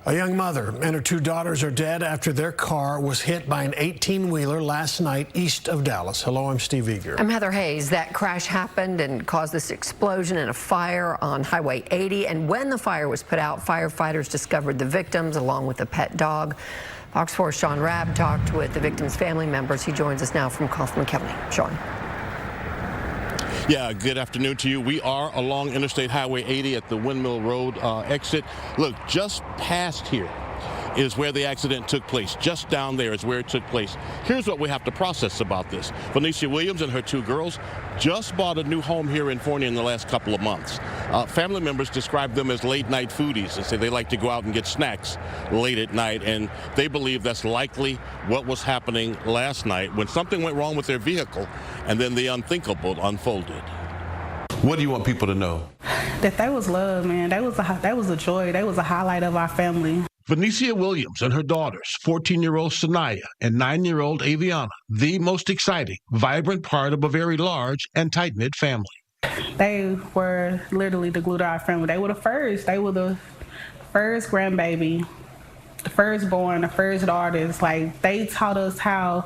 A young mother and her two daughters are dead after their car was hit by an 18-wheeler last night east of Dallas. Hello, I'm Steve Eager. I'm Heather Hayes. That crash happened and caused this explosion and a fire on Highway 80. And when the fire was put out, firefighters discovered the victims along with a pet dog. Fox 4's Shaun Rabb talked with the victims' family members. He joins us now from Kaufman County. Shaun. Yeah, good afternoon to you. We are along Interstate Highway 80 at the Windmill Road exit. Look, just past here is where the accident took place. Just down there is where it took place. Here's what we have to process about this. Vanicia Williams and her two girls just bought a new home here in Forney in the last couple of months. Family members describe them as late-night foodies. They say they like to go out and get snacks late at night, and they believe that's likely what was happening last night when something went wrong with their vehicle, and then the unthinkable unfolded. What do you want people to know? That they was love, man. That was a joy. That was a highlight of our family. Vanicia Williams and her daughters, 14-year-old Sanaya and 9-year-old Aviana, the most exciting, vibrant part of a very large and tight-knit family. They were literally the glue to our family. They were the first. They were the first grandbaby, the firstborn, the first daughters. Like, they taught us how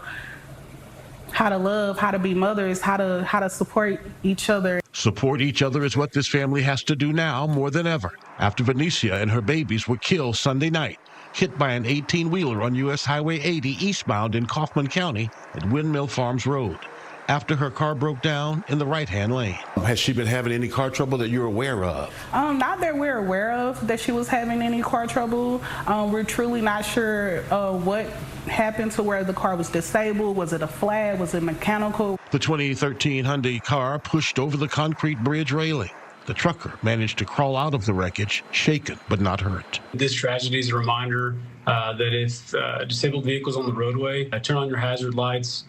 to love, how to be mothers, how to support each other. Support each other is what this family has to do now more than ever, after Vanicia and her babies were killed Sunday night, hit by an 18-wheeler on U.S. Highway 80 eastbound in Kaufman County at Windmill Farms Road, after her car broke down in the right-hand lane. Has she been having any car trouble that you're aware of? Not that we're aware of that she was having any car trouble. We're truly not sure what happened to where the car was disabled. Was it a flat? Was it mechanical? The 2013 Hyundai car pushed over the concrete bridge railing. The trucker managed to crawl out of the wreckage, shaken but not hurt. This tragedy is a reminder that if disabled vehicles on the roadway, turn on your hazard lights,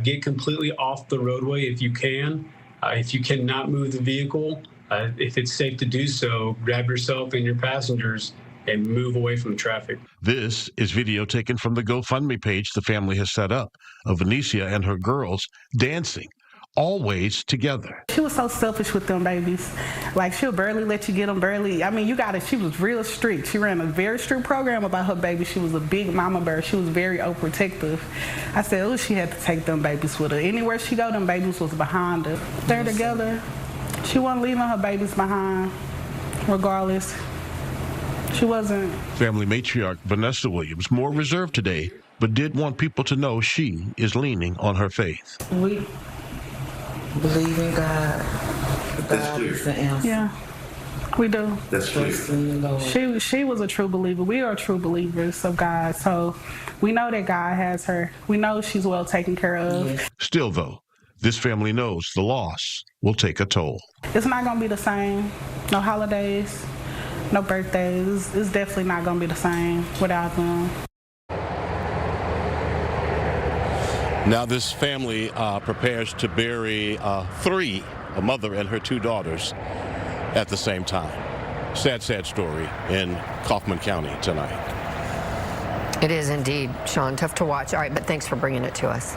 get completely off the roadway if you can. If you cannot move the vehicle, if it's safe to do so, grab yourself and your passengers and move away from the traffic. This is video taken from the GoFundMe page the family has set up of Vanicia and her girls dancing, always together. She was so selfish with them babies. Like, she'll barely let you get them, barely. I mean, she was real strict. She ran a very strict program about her baby. She was a big mama bear. She was very overprotective. I said, oh, she had to take them babies with her. Anywhere she go, them babies was behind her. They're together. She wasn't leaving her babies behind, regardless. She wasn't. Family matriarch Vanessa Williams, more reserved today, but did want people to know she is leaning on her faith. We believe in God. God is the answer. Yeah, we do. That's clear. She was a true believer. We are true believers of God, so we know that God has her. We know she's well taken care of. Yes. Still, though, this family knows the loss will take a toll. It's not going to be the same. No holidays, no birthdays. It's definitely not going to be the same without them. Now this family prepares to bury three, a mother and her two daughters, at the same time. Sad, sad story in Kaufman County tonight. It is indeed, Shaun. Tough to watch. All right, but thanks for bringing it to us.